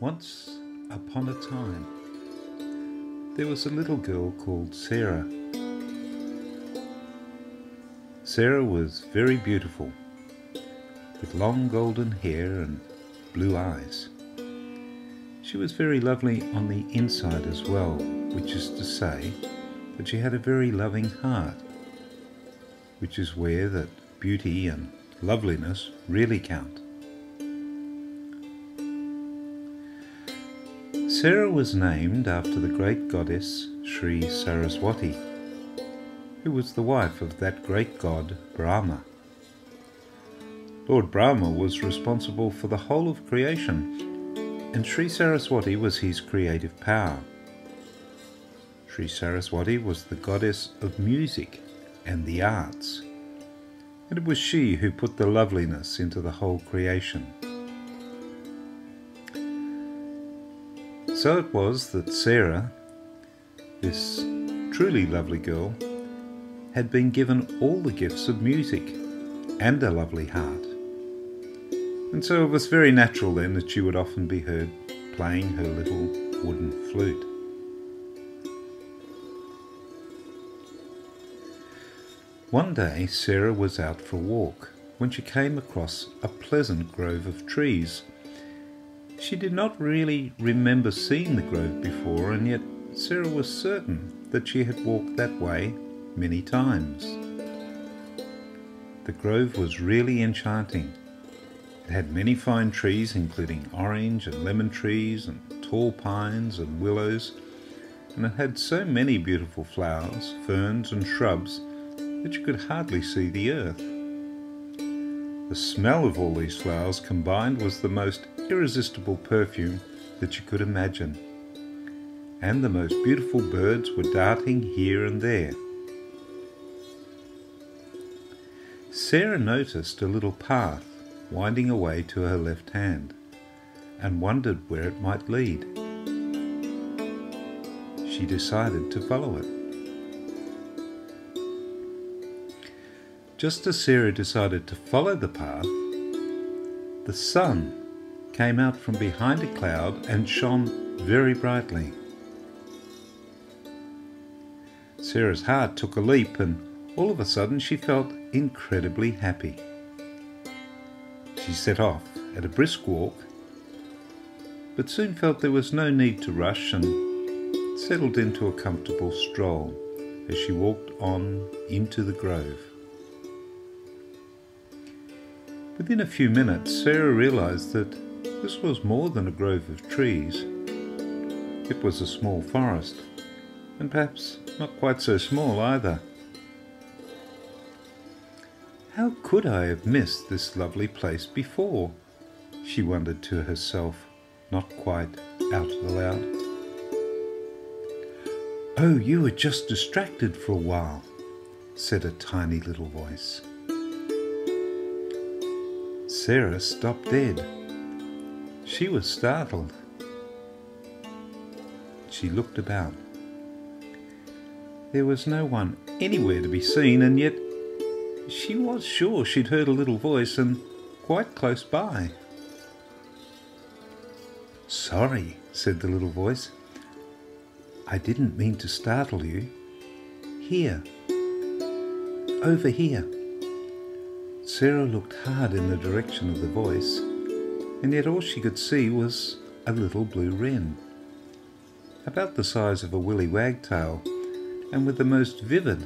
Once upon a time, there was a little girl called Sarah. Sarah was very beautiful, with long golden hair and blue eyes. She was very lovely on the inside as well, which is to say that she had a very loving heart, which is where that beauty and loveliness really count. Sarah was named after the great goddess Sri Saraswati, who was the wife of that great god Brahma. Lord Brahma was responsible for the whole of creation, and Sri Saraswati was his creative power. Sri Saraswati was the goddess of music and the arts, and it was she who put the loveliness into the whole creation. So it was that Sarah, this truly lovely girl, had been given all the gifts of music and a lovely heart. And so it was very natural then that she would often be heard playing her little wooden flute. One day Sarah was out for a walk when she came across a pleasant grove of trees. She did not really remember seeing the grove before, and yet Sarah was certain that she had walked that way many times. The grove was really enchanting. It had many fine trees, including orange and lemon trees and tall pines and willows, and it had so many beautiful flowers, ferns and shrubs that you could hardly see the earth. The smell of all these flowers combined was the most irresistible perfume that you could imagine, and the most beautiful birds were darting here and there. Sarah noticed a little path winding away to her left hand, and wondered where it might lead. She decided to follow it. Just as Sarah decided to follow the path, the sun came out from behind a cloud and shone very brightly. Sarah's heart took a leap, and all of a sudden she felt incredibly happy. She set off at a brisk walk, but soon felt there was no need to rush and settled into a comfortable stroll as she walked on into the grove. Within a few minutes, Sarah realized that this was more than a grove of trees. It was a small forest, and perhaps not quite so small either. How could I have missed this lovely place before? She wondered to herself, not quite out loud. Oh, you were just distracted for a while, said a tiny little voice. Sarah stopped dead. She was startled. She looked about. There was no one anywhere to be seen, and yet she was sure she'd heard a little voice, and quite close by. Sorry, said the little voice. I didn't mean to startle you. Here. Over here. Sarah looked hard in the direction of the voice, and yet all she could see was a little blue wren, about the size of a willy wagtail, and with the most vivid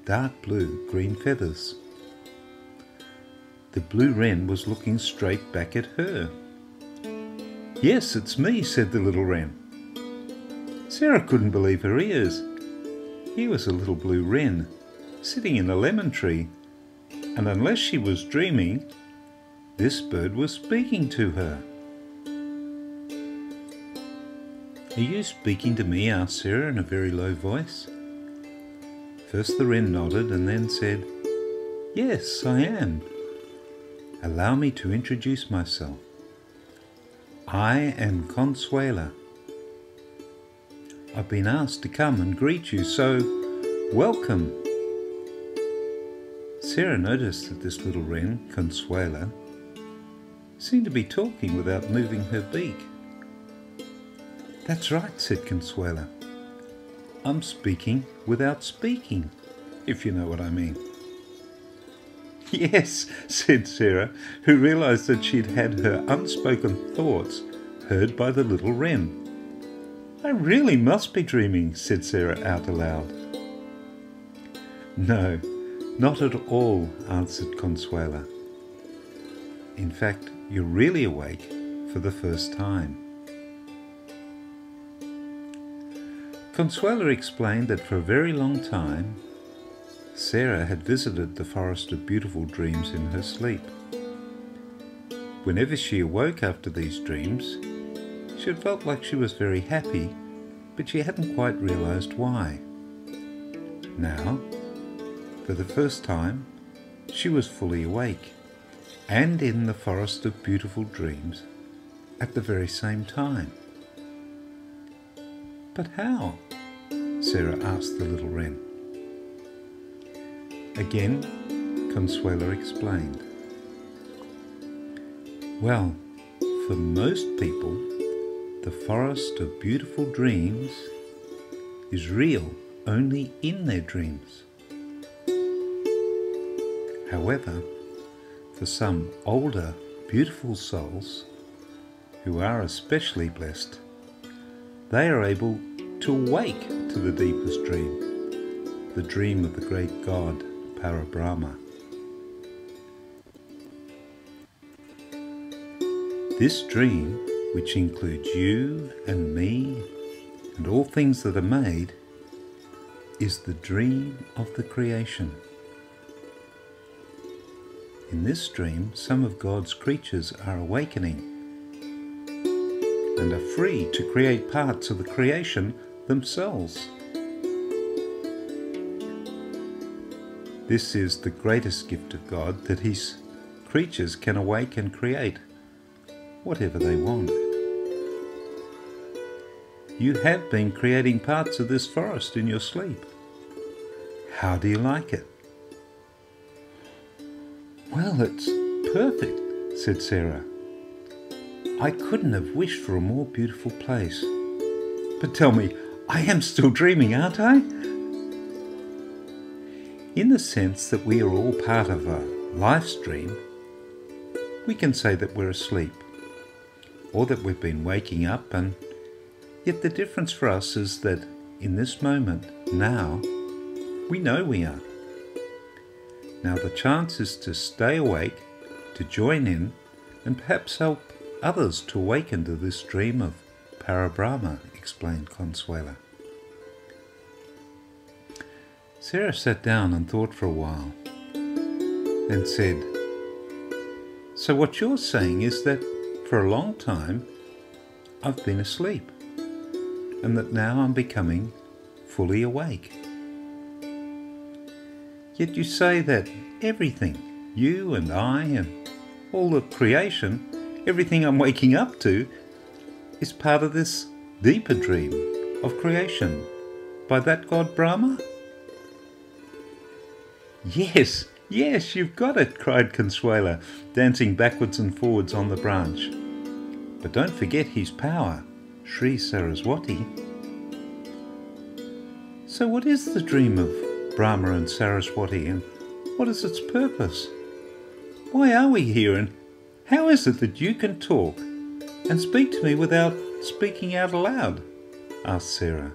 dark blue green feathers. The blue wren was looking straight back at her. Yes, it's me, said the little wren. Sarah couldn't believe her ears. Here was a little blue wren sitting in a lemon tree, and unless she was dreaming, this bird was speaking to her. Are you speaking to me? Asked Sarah in a very low voice. First the wren nodded and then said, Yes, I am. Allow me to introduce myself. I am Consuela. I've been asked to come and greet you, so welcome. Sarah noticed that this little wren, Consuela, seemed to be talking without moving her beak. That's right, said Consuela. I'm speaking without speaking, if you know what I mean. Yes, said Sarah, who realized that she'd had her unspoken thoughts heard by the little wren. I really must be dreaming, said Sarah out aloud. No, not at all, answered Consuela. In fact, you're really awake for the first time. Consuela explained that for a very long time, Sarah had visited the forest of beautiful dreams in her sleep. Whenever she awoke after these dreams, she had felt like she was very happy, but she hadn't quite realized why. Now, for the first time, she was fully awake and in the forest of beautiful dreams at the very same time. But how? Sarah asked the little wren. Again, Consuela explained. Well, for most people, the forest of beautiful dreams is real only in their dreams. However, for some older, beautiful souls who are especially blessed, they are able to awake to the deepest dream, the dream of the great God, Parabrahma. This dream, which includes you and me and all things that are made, is the dream of the creation. In this dream, some of God's creatures are awakening and are free to create parts of the creation themselves. This is the greatest gift of God, that His creatures can awake and create whatever they want. You have been creating parts of this forest in your sleep. How do you like it? Well, it's perfect, said Sarah. I couldn't have wished for a more beautiful place. But tell me, I am still dreaming, aren't I? In the sense that we are all part of a life's dream, we can say that we're asleep, or that we've been waking up, and yet the difference for us is that in this moment, now, we know we are. Now the chance is to stay awake, to join in, and perhaps help others to awaken to this dream of Parabrahma, explained Consuela. Sarah sat down and thought for a while, then said, So what you're saying is that for a long time I've been asleep, and that now I'm becoming fully awake. Yet you say that everything, you and I and all the creation, everything I'm waking up to, is part of this deeper dream of creation by that God Brahma? Yes, yes, you've got it, cried Consuela, dancing backwards and forwards on the branch. But don't forget his power, Sri Saraswati. So what is the dream of Brahma and Saraswati, and what is its purpose? Why are we here, and how is it that you can talk and speak to me without speaking out aloud? Asked Sarah.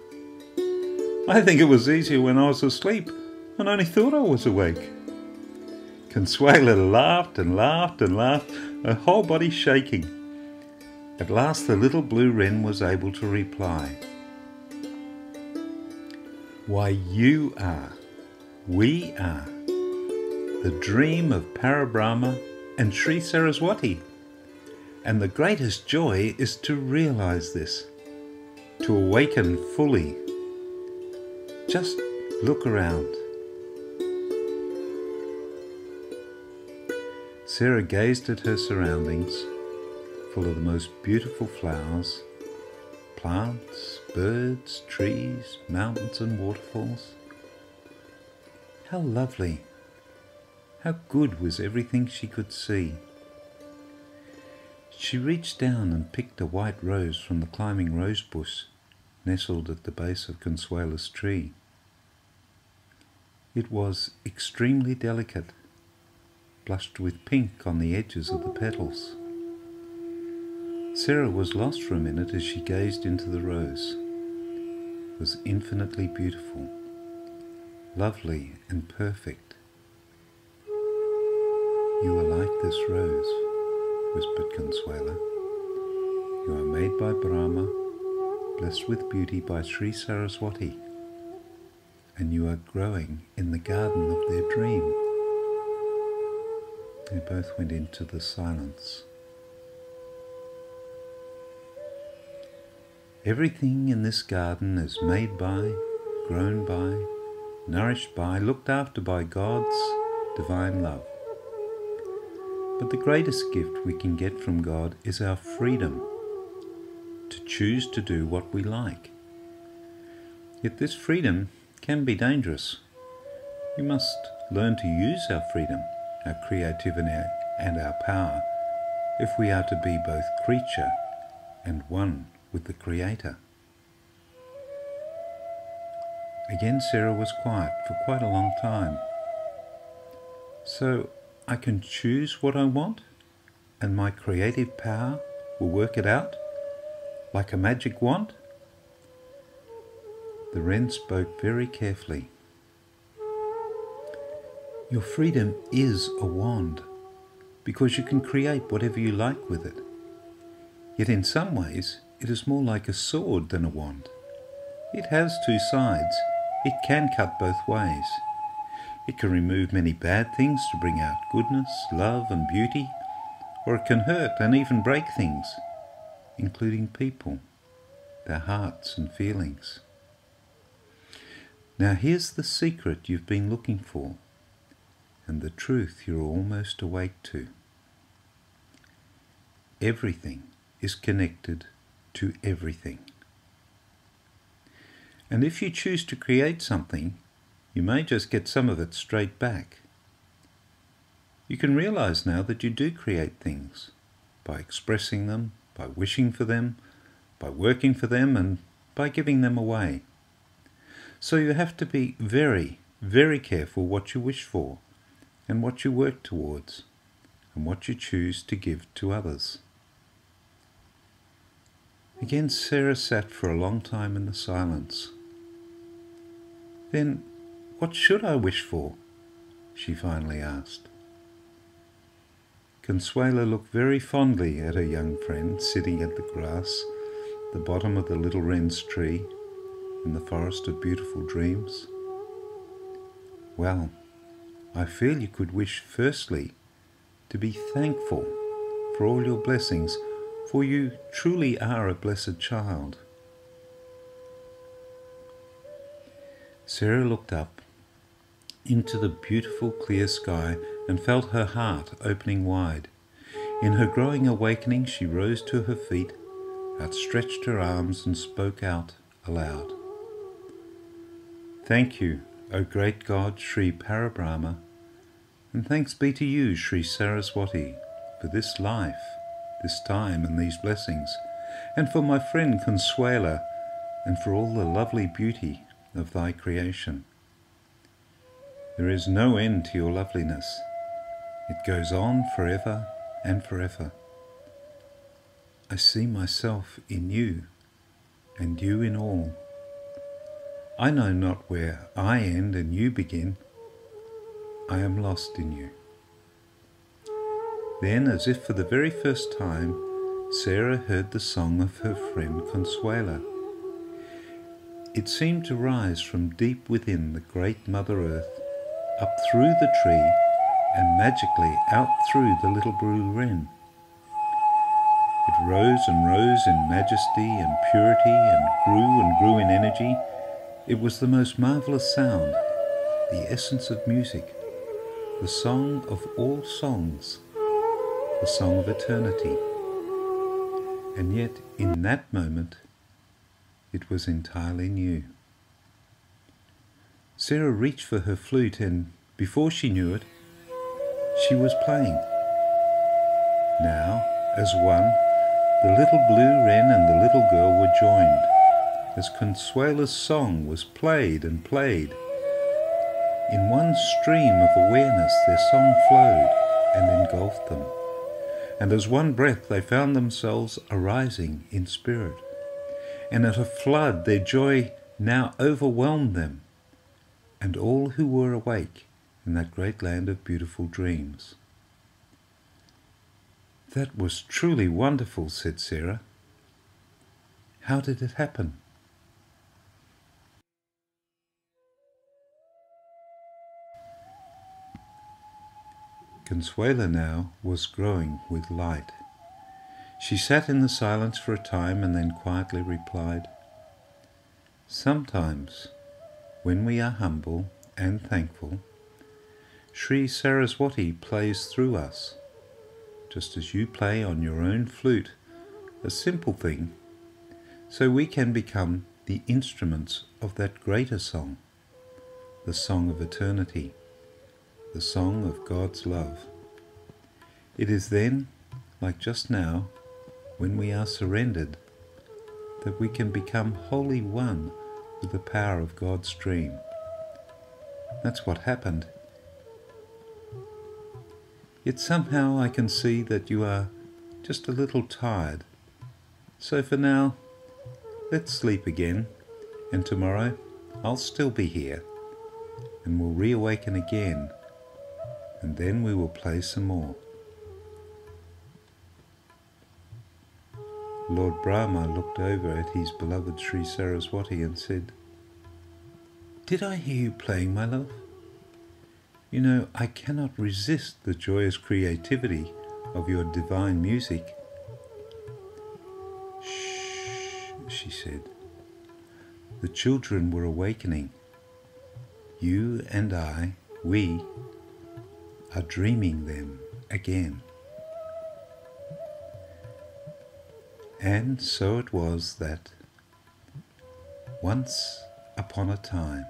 I think it was easier when I was asleep and only thought I was awake. Consuela laughed and laughed and laughed, her whole body shaking. At last the little blue wren was able to reply. Why, you are, we are, the dream of Parabrahma and Sri Saraswati. And the greatest joy is to realize this, to awaken fully. Just look around. Sarah gazed at her surroundings, full of the most beautiful flowers, plants, birds, trees, mountains and waterfalls. How lovely, how good was everything she could see. She reached down and picked a white rose from the climbing rose bush nestled at the base of Consuela's tree. It was extremely delicate, blushed with pink on the edges of the petals. Sarah was lost for a minute as she gazed into the rose. It was infinitely beautiful, lovely and perfect. "You are like this rose," whispered Consuela. "You are made by Brahma, blessed with beauty by Sri Saraswati, and you are growing in the garden of their dream." They both went into the silence. Everything in this garden is made by, grown by, nourished by, looked after by God's divine love. But the greatest gift we can get from God is our freedom to choose to do what we like. Yet this freedom can be dangerous. We must learn to use our freedom, our creativity and our power if we are to be both creature and one with the Creator. Again, Sarah was quiet for quite a long time. "So I can choose what I want, and my creative power will work it out, like a magic wand?" The wren spoke very carefully. "Your freedom is a wand, because you can create whatever you like with it. Yet in some ways, it is more like a sword than a wand. It has two sides. It can cut both ways. It can remove many bad things to bring out goodness, love and beauty, or it can hurt and even break things, including people, their hearts and feelings. Now here's the secret you've been looking for, and the truth you're almost awake to. Everything is connected to everything. And if you choose to create something, you may just get some of it straight back. You can realize now that you do create things by expressing them, by wishing for them, by working for them, and by giving them away. So you have to be very, very careful what you wish for, and what you work towards, and what you choose to give to others. Again, Sarah sat for a long time in the silence. "Then, what should I wish for?" she finally asked. Consuela looked very fondly at her young friend sitting at the grass, the bottom of the little wren's tree, in the forest of beautiful dreams. "Well, I feel you could wish firstly to be thankful for all your blessings, for you truly are a blessed child." Sarah looked up into the beautiful clear sky and felt her heart opening wide. In her growing awakening, she rose to her feet, outstretched her arms and spoke out aloud. "Thank you, O great God, Sri Parabrahma, and thanks be to you, Sri Saraswati, for this life, this time and these blessings, and for my friend Consuela, and for all the lovely beauty of thy creation. There is no end to your loveliness. It goes on forever and forever. I see myself in you, and you in all. I know not where I end and you begin. I am lost in you." Then, as if for the very first time, Sarah heard the song of her friend Consuela. It seemed to rise from deep within the great Mother Earth, up through the tree, and magically out through the little blue wren. It rose and rose in majesty and purity, and grew in energy. It was the most marvelous sound, the essence of music, the song of all songs, the song of eternity. And yet, in that moment, it was entirely new. Sarah reached for her flute, and before she knew it, she was playing. Now, As one, the little blue wren and the little girl were joined, as Consuela's song was played and played. In one stream of awareness their song flowed and engulfed them, and as one breath they found themselves arising in spirit, and at a flood their joy now overwhelmed them, and all who were awake in that great land of beautiful dreams. "That was truly wonderful," said Sarah. "How did it happen?" Consuela now was growing with light. She sat in the silence for a time and then quietly replied, "Sometimes, when we are humble and thankful, Sri Saraswati plays through us, just as you play on your own flute, a simple thing, so we can become the instruments of that greater song, the song of eternity, the song of God's love. It is then, like just now, when we are surrendered, that we can become wholly one with the power of God's dream. That's what happened. Yet somehow I can see that you are just a little tired. So for now, let's sleep again, and tomorrow I'll still be here, and we'll reawaken again, and then we will play some more." Lord Brahma looked over at his beloved Sri Saraswati and said, "Did I hear you playing, my love? You know, I cannot resist the joyous creativity of your divine music." "Shh," she said. "The children were awakening. You and we are dreaming them again." And so it was that, once upon a time,